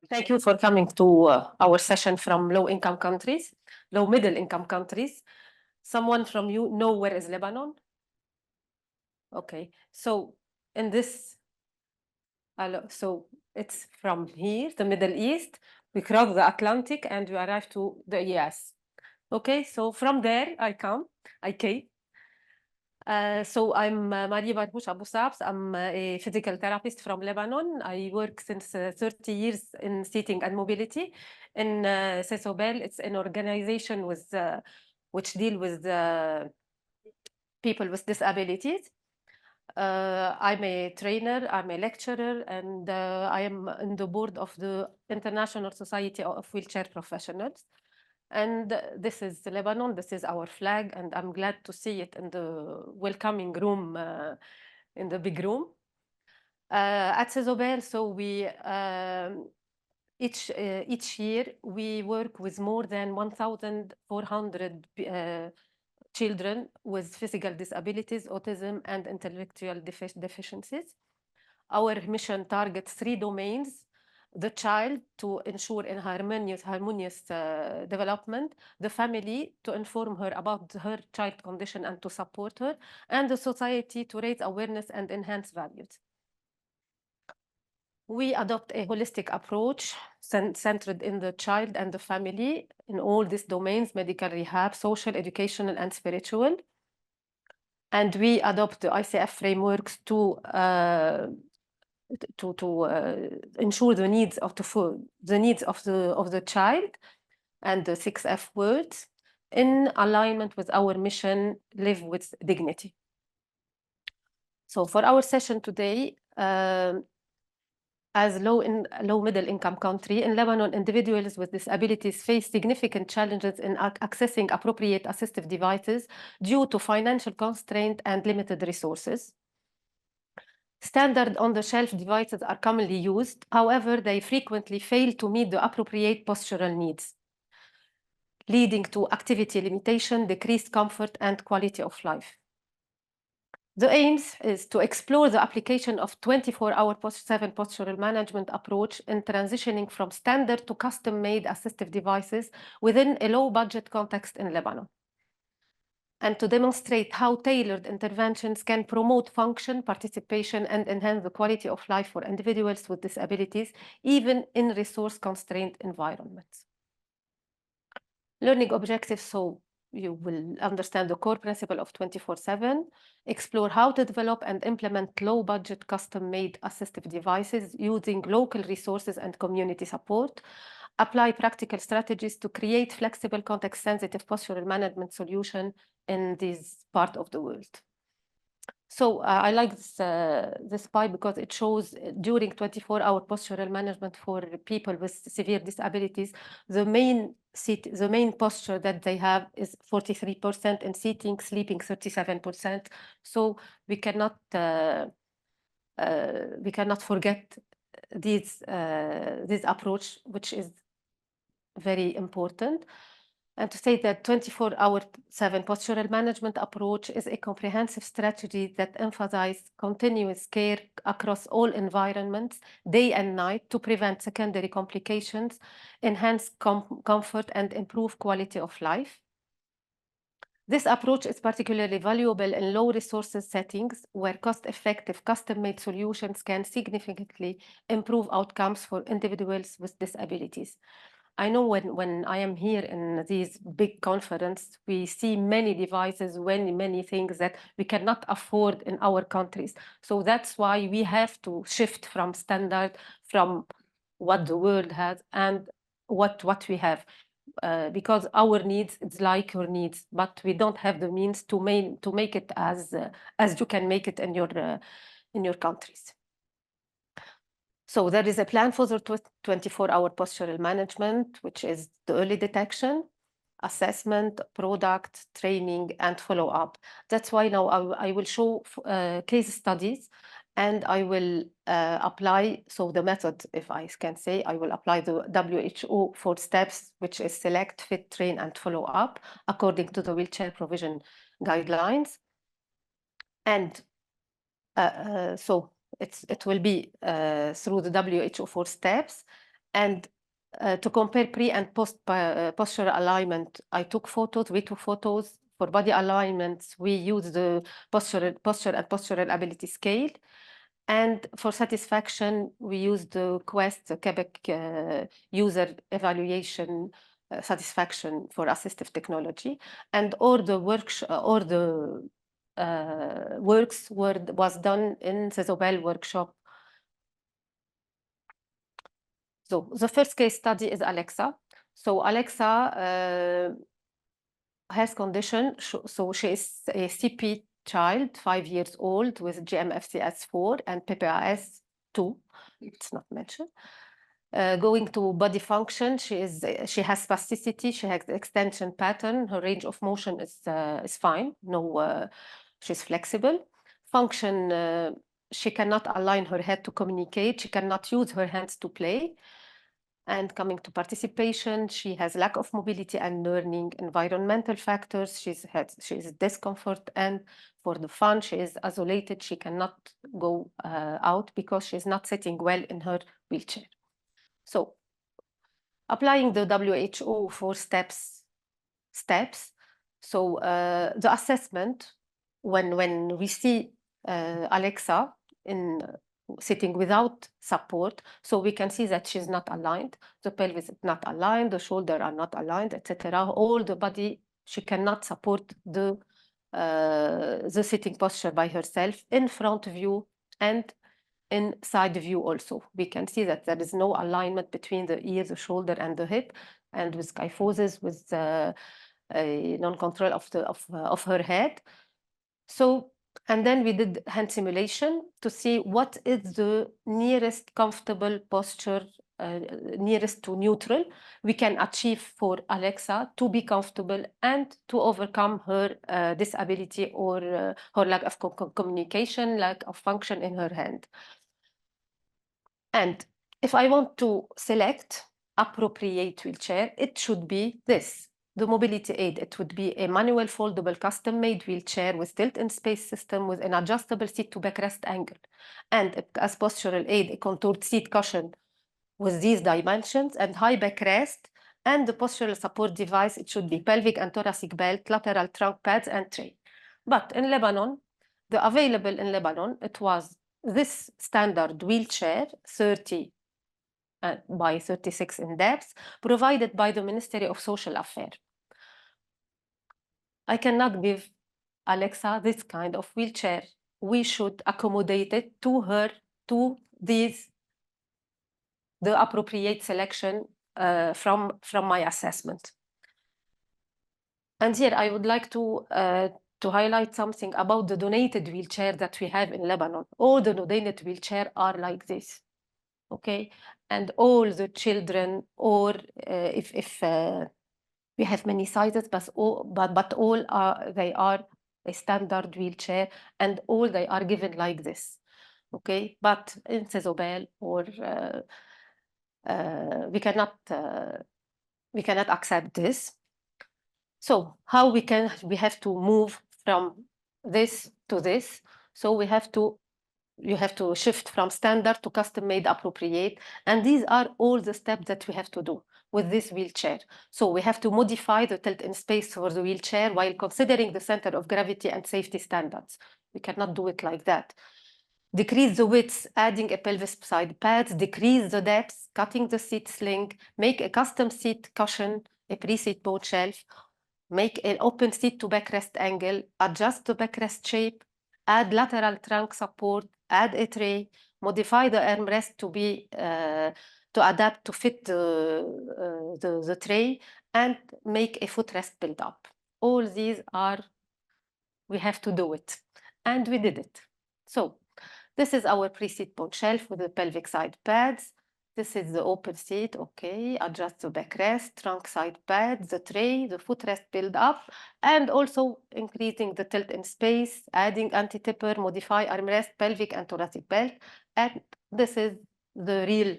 Thank you for coming to our session from low-income countries, low-middle-income countries. Someone from you know where is Lebanon? Okay, so in this, so it's from here, the Middle East. We cross the Atlantic and we arrive to the US. Okay, so from there I came. So I'm Maria Barhouche Abou Saab. I'm a physical therapist from Lebanon. I work since 30 years in seating and mobility. In Saab, it's an organization with, which deal with people with disabilities. I'm a trainer, I'm a lecturer, and I am in the board of the International Society of Wheelchair Professionals. And this is Lebanon, this is our flag, and I'm glad to see it in the welcoming room, in the big room. At Saab, so we, each year, we work with more than 1,400 children with physical disabilities, autism, and intellectual deficiencies. Our mission targets 3 domains: the child, to ensure in harmonious development, the family, to inform her about her child condition and to support her, and the society, to raise awareness and enhance values. We adopt a holistic approach centered in the child and the family in all these domains: medical, rehab, social, educational, and spiritual. And we adopt the ICF frameworks to ensure the needs of the child and the 6F words in alignment with our mission: live with dignity. So for our session today, as low-middle income country in Lebanon, individuals with disabilities face significant challenges in accessing appropriate assistive devices due to financial constraint and limited resources. Standard on-the-shelf devices are commonly used. However, they frequently fail to meet the appropriate postural needs, leading to activity limitation, decreased comfort, and quality of life. The aim is to explore the application of 24/7 postural management approach in transitioning from standard to custom-made assistive devices within a low-budget context in Lebanon, and to demonstrate how tailored interventions can promote function, participation, and enhance the quality of life for individuals with disabilities, even in resource-constrained environments. Learning objectives, so you will understand the core principle of 24/7, explore how to develop and implement low-budget custom-made assistive devices using local resources and community support, apply practical strategies to create flexible, context-sensitive postural management solution in this part of the world. So I like this pie because it shows during 24-hour postural management for people with severe disabilities, the main posture that they have is 43% in seating, sleeping 37%. So we cannot forget this approach, which is very important. And to say that 24/7 postural management approach is a comprehensive strategy that emphasizes continuous care across all environments, day and night, to prevent secondary complications, enhance comfort, and improve quality of life. This approach is particularly valuable in low resources settings where cost-effective custom-made solutions can significantly improve outcomes for individuals with disabilities. I know when I am here in these big conferences, we see many devices, many things that we cannot afford in our countries. So that's why we have to shift from standard, from what the world has and what we have. Because our needs, it's like your needs, but we don't have the means to make it as you can make it in your countries. So there is a plan for the 24-hour postural management, which is the early detection, assessment, product, training, and follow-up. That's why now I will show case studies, and I will apply, so the method, if I can say, I will apply the WHO 4 steps, which is select, fit, train, and follow up, according to the wheelchair provision guidelines. And so it will be through the WHO 4 steps, And to compare pre and post postural alignment, I took photos, we took photos. For body alignments, we use the posture and postural ability scale. And for satisfaction, we use the Quest, the Quebec user evaluation satisfaction for assistive technology. And all the works was done in the Zobel workshop. So the first case study is Alexa. So Alexa has condition, so she is a CP child, 5 years old, with GMFCS4 and PPAS2. It's not mentioned. Going to body function, she has spasticity, she has extension pattern, her range of motion is fine. No, she's flexible. Function, she cannot align her head to communicate. She cannot use her hands to play. And coming to participation, she has lack of mobility and learning. Environmental factors, she is discomfort, and for the fun, she is isolated. She cannot go out because she's not sitting well in her wheelchair. So applying the WHO 4 steps. So the assessment, when we see Alexa in sitting without support, so we can see that she's not aligned. The pelvis is not aligned, the shoulders are not aligned, etc. All the body, she cannot support the sitting posture by herself in front view and in side view also. We can see that there is no alignment between the ear, the shoulder, and the hip, and with kyphosis, with a non-control of her head. So, and then we did hand simulation to see what is the nearest comfortable posture, nearest to neutral, we can achieve for Alexa to be comfortable and to overcome her disability or her lack of communication, lack of function in her hand. And if I want to select appropriate wheelchair, it should be this. The mobility aid, it would be a manual foldable custom-made wheelchair with tilt-in space system with an adjustable seat to backrest angle. And as postural aid, a contoured seat cushion with these dimensions and high backrest. And the postural support device, it should be pelvic and thoracic belt, lateral trunk pads, and tray. But in Lebanon, the available in Lebanon, it was this standard wheelchair, 30 by 36 in depth, provided by the Ministry of Social Affairs. I cannot give Alexa this kind of wheelchair. We should accommodate it to her, to these, the appropriate selection from my assessment. And here I would like to highlight something about the donated wheelchair that we have in Lebanon. All the donated wheelchair are like this, okay? And all the children, or if we have many sizes, but all are, they are a standard wheelchair, and all they are given like this, okay? But in Zobel, or we cannot accept this. So how we have to move from this to this. So you have to shift from standard to custom-made appropriate. And these are all the steps that we have to do with this wheelchair. So we have to modify the tilt in space for the wheelchair while considering the center of gravity and safety standards. We cannot do it like that. Decrease the width, adding a pelvis side pads, decrease the depth, cutting the seat sling, make a custom seat cushion, a pre-seat bone shelf, make an open seat to backrest angle, adjust the backrest shape, add lateral trunk support, add a tray, modify the armrest to be to adapt to fit the tray, and make a footrest build up. All these are, we have to do it, and we did it. So this is our pre-seat bone shelf with the pelvic side pads. This is the open seat, okay, adjust the backrest, trunk side pads, the tray, the footrest build up, and also increasing the tilt in space, adding anti-tipper, modify armrest, pelvic and thoracic belt. And this is the real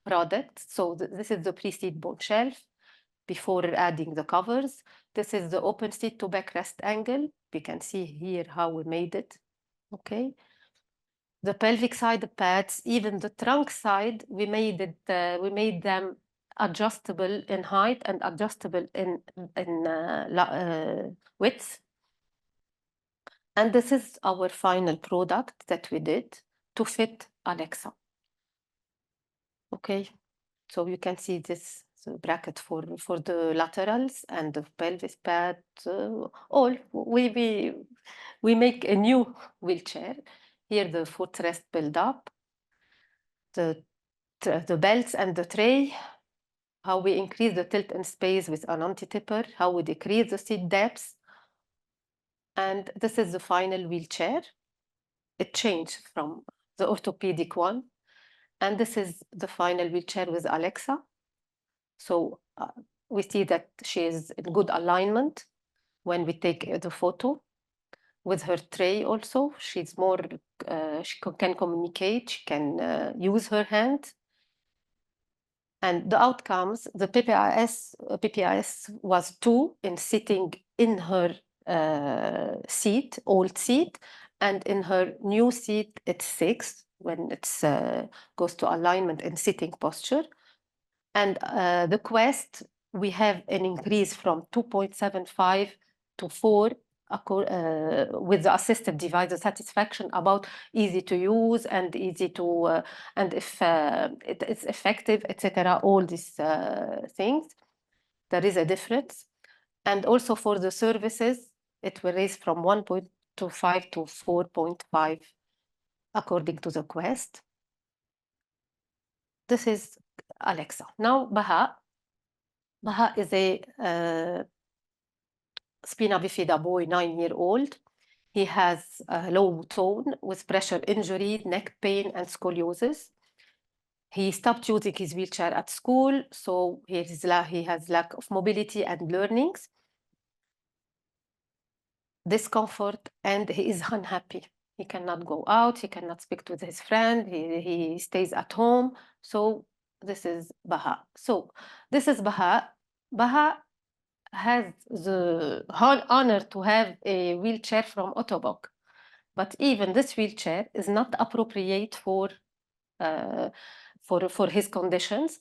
product. So this is the pre-seat bone shelf before adding the covers. This is the open seat to backrest angle. We can see here how we made it, okay. The pelvic side pads, even the trunk side, we made them adjustable in height and adjustable in width. And this is our final product that we did to fit Alexa. Okay, so you can see this bracket for the laterals and the pelvis pad. All we make a new wheelchair. Here the footrest build up, the belts and the tray, how we increase the tilt in space with an anti-tipper, how we decrease the seat depth. And this is the final wheelchair. It changed from the orthopedic one. And this is the final wheelchair with Alexa. So we see that she is in good alignment when we take the photo. With her tray also, she's more, she can communicate, she can use her hand. And the outcomes, the PPIS was 2 in sitting in her seat, old seat, and in her new seat, it's 6 when it goes to alignment in sitting posture. And the Quest, we have an increase from 2.75 to 4 with the assistive device, the satisfaction about easy to use and easy to, and if it's effective, etc. All these things, there is a difference. And also for the services, it will raise from 1.25 to 4.5 according to the Quest. This is Alexa. Now Baha. Baha is a spina bifida boy, 9-year-old. He has a low tone with pressure injury, neck pain, and scoliosis. He stopped using his wheelchair at school, so he has lack of mobility and learnings, discomfort, and he is unhappy. He cannot go out, he cannot speak to his friend, he stays at home. So this is Baha. So this is Baha. Baha has the honor to have a wheelchair from Ottobock, but even this wheelchair is not appropriate for his conditions.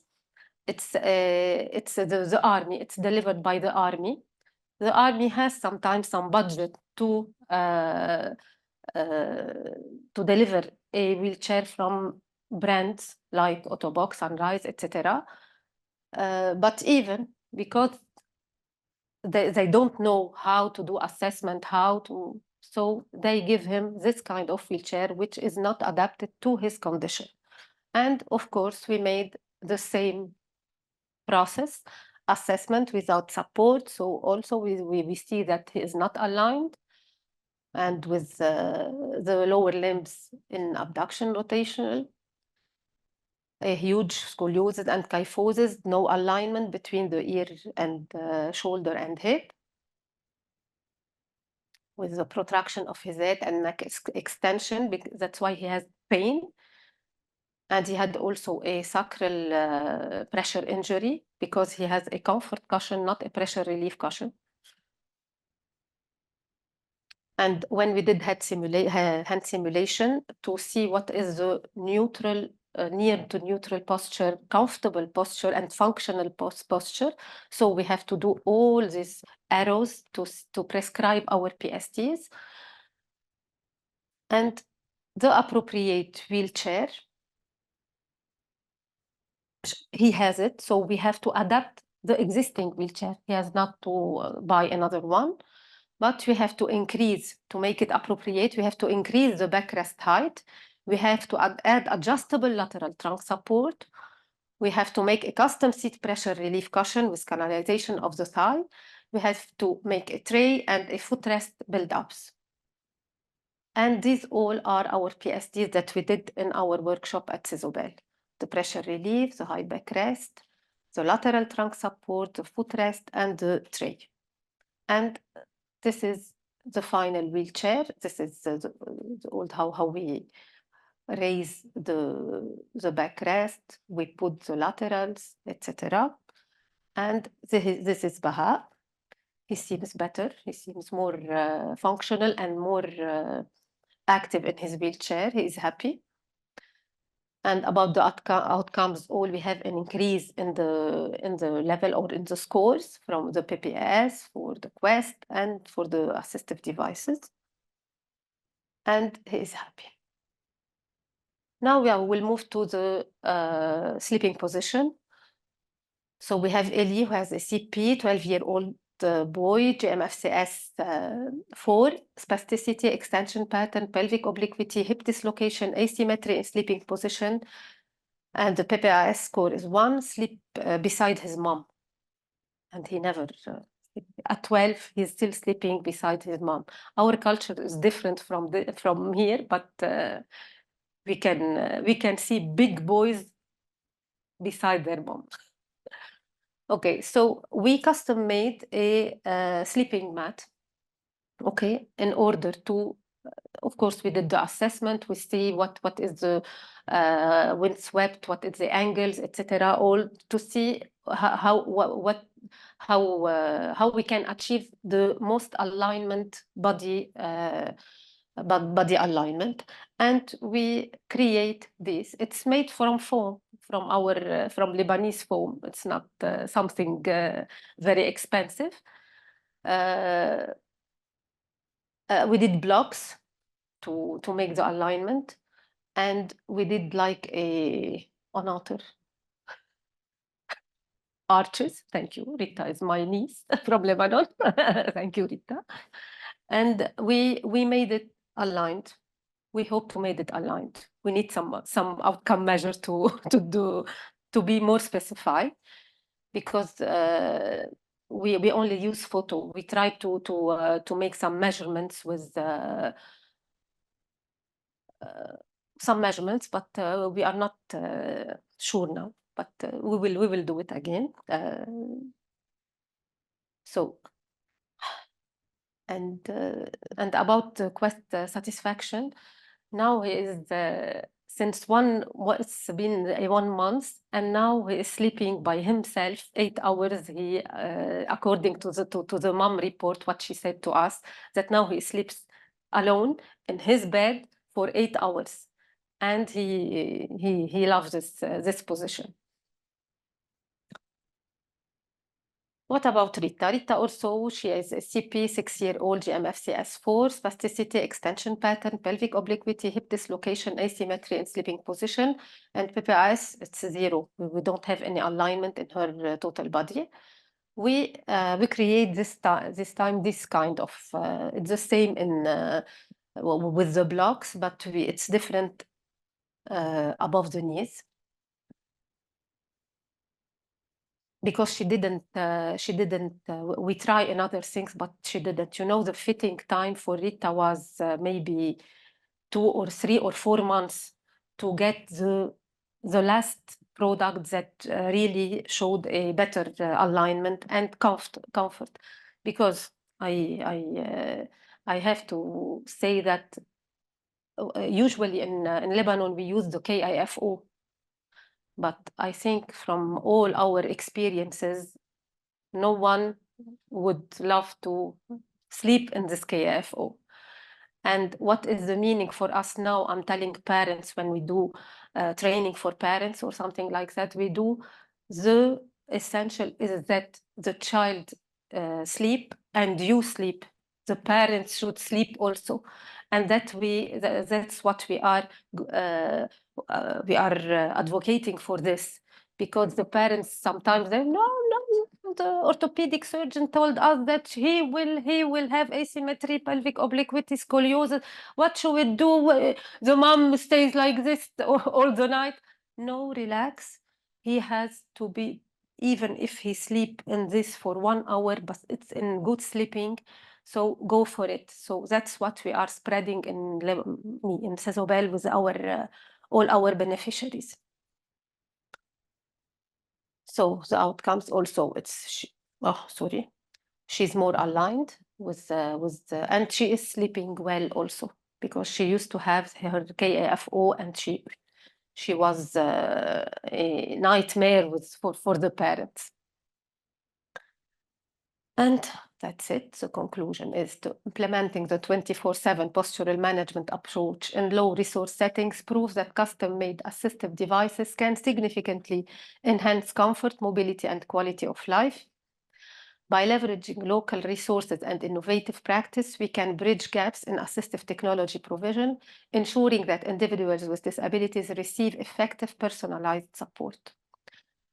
It's the army. It's delivered by the army. The army has sometimes some budget to deliver a wheelchair from brands like Ottobock, Sunrise, etc. But even because they don't know how to do assessment, so they give him this kind of wheelchair, which is not adapted to his condition. And of course, we made the same process, assessment without support. So also we see that he is not aligned and with the lower limbs in abduction rotational, a huge scoliosis and kyphosis, no alignment between the ear and shoulder and hip, with the protraction of his head and neck extension. That's why he has pain. And he had also a sacral pressure injury because he has a comfort cushion, not a pressure relief cushion. And when we did hand simulation to see what is the neutral, near to neutral posture, comfortable posture, and functional posture, so we have to do all these arrows to prescribe our PSTs. And the appropriate wheelchair, he has it, so we have to adapt the existing wheelchair. He has not to buy another one, but we have to increase, to make it appropriate, we have to increase the backrest height. We have to add adjustable lateral trunk support. We have to make a custom seat pressure relief cushion with canalization of the thigh. We have to make a tray and a footrest build-ups. And these all are our PSTs that we did in our workshop at Cizobel. The pressure relief, the high backrest, the lateral trunk support, the footrest, and the tray. And this is the final wheelchair. This is the old how we raise the backrest, we put the laterals, etc. And this is Baha. He seems better. He seems more functional and more active in his wheelchair. He is happy. And about the outcomes, all we have an increase in the level or in the scores from the PPS for the Quest and for the assistive devices. And he is happy. Now we'll move to the sleeping position. So we have Eli, who has a CP, 12-year-old boy, GMFCS 4, spasticity, extension pattern, pelvic obliquity, hip dislocation, asymmetry in sleeping position, and the PPIS score is 1, sleep beside his mom. And he never, at 12, he's still sleeping beside his mom. Our culture is different from here, but we can see big boys beside their mom. Okay, so we custom made a sleeping mat, okay, in order to, of course, we did the assessment, we see what is the windswept, what is the angles, etc., all to see how we can achieve the most alignment body alignment, and we create this. It's made from foam, from Lebanese foam. It's not something very expensive. We did blocks to make the alignment, and we did like another arches. Thank you. Rita is my niece from Lebanon. Thank you, Rita. And we made it aligned. We hope to make it aligned. We need some outcome measure to be more specified, because we only use photo. We try to make some measurements with some measurements, but we are not sure now. But we will do it again. So. And about Quest satisfaction, now he is since it's been 1 month, and now he is sleeping by himself 8 hours. He according to the mom report, what she said to us, that now he sleeps alone in his bed for 8 hours, and he loves this position. What about Rita? Rita also, she is a CP, 6-year-old, GMFCS 4, spasticity, extension pattern, pelvic obliquity, hip dislocation, asymmetry in sleeping position, and PPIS, it's 0. We don't have any alignment in her total body. We create this time this kind of, it's the same in with the blocks, but it's different above the knees. Because she didn't, we try in other things, but she didn't. You know, the fitting time for Rita was maybe 2 or 3 or 4 months to get the last product that really showed a better alignment and comfort. Because I have to say that usually in Lebanon we use the KIFO. But I think from all our experiences, no one would love to sleep in this KFO. And what is the meaning for us now? I'm telling parents when we do training for parents or something like that, we do the essential is that the child sleep and you sleep. The parents should sleep also, and that's what we are advocating for this, because the parents sometimes they no, the orthopedic surgeon told us that he will have asymmetry, pelvic obliquity, scoliosis. What should we do? The mom stays like this all the night. No, relax. He has to be, even if he sleep in this for 1 hour, but it's in good sleeping. So go for it. So that's what we are spreading in Sasobel with our all our beneficiaries. So the outcomes also, she's more aligned with and she is sleeping well also, because she used to have her KAFO, and she was a nightmare for the parents. And That's it. The conclusion is to implementing the 24/7 postural management approach in low resource settings proves that custom-made assistive devices can significantly enhance comfort, mobility, and quality of life. By leveraging local resources and innovative practice, we can bridge gaps in assistive technology provision, ensuring that individuals with disabilities receive effective personalized support.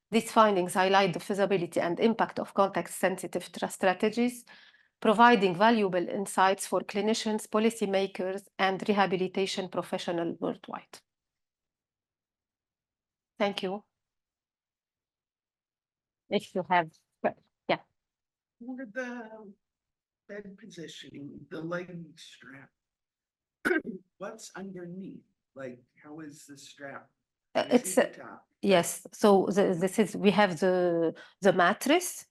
These findings highlight the feasibility and impact of context-sensitive strategies, providing valuable insights for clinicians, policymakers, and rehabilitation professionals worldwide. Thank you. If you have, yeah. For the bed positioning, the leg strap, what's underneath? Like, how is the strap? I It's see the top. yes. So this is we have the mattress,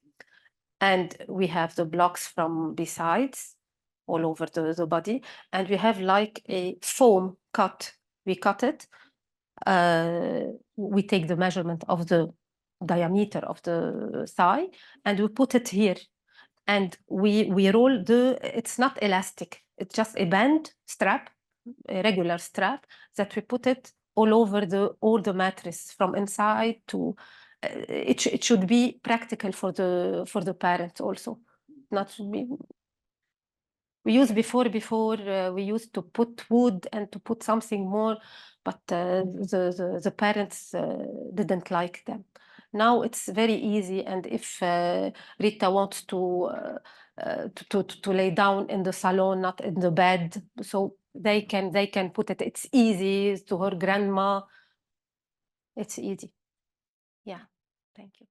and we have the blocks from besides all over the body, and we have like a foam cut. We cut it. We take the measurement of the diameter of the thigh, and we put it here. And we roll it's not elastic, it's just a band strap, a regular strap that we put it all over all the mattress from inside to, it should be practical for the parents also. Not should be, we used before we used to put wood and to put something more, but the parents didn't like them. Now it's very easy, and if Rita wants to lay down in the salon, not in the bed, so they can put it. It's easy to her grandma. It's easy. Yeah, thank you.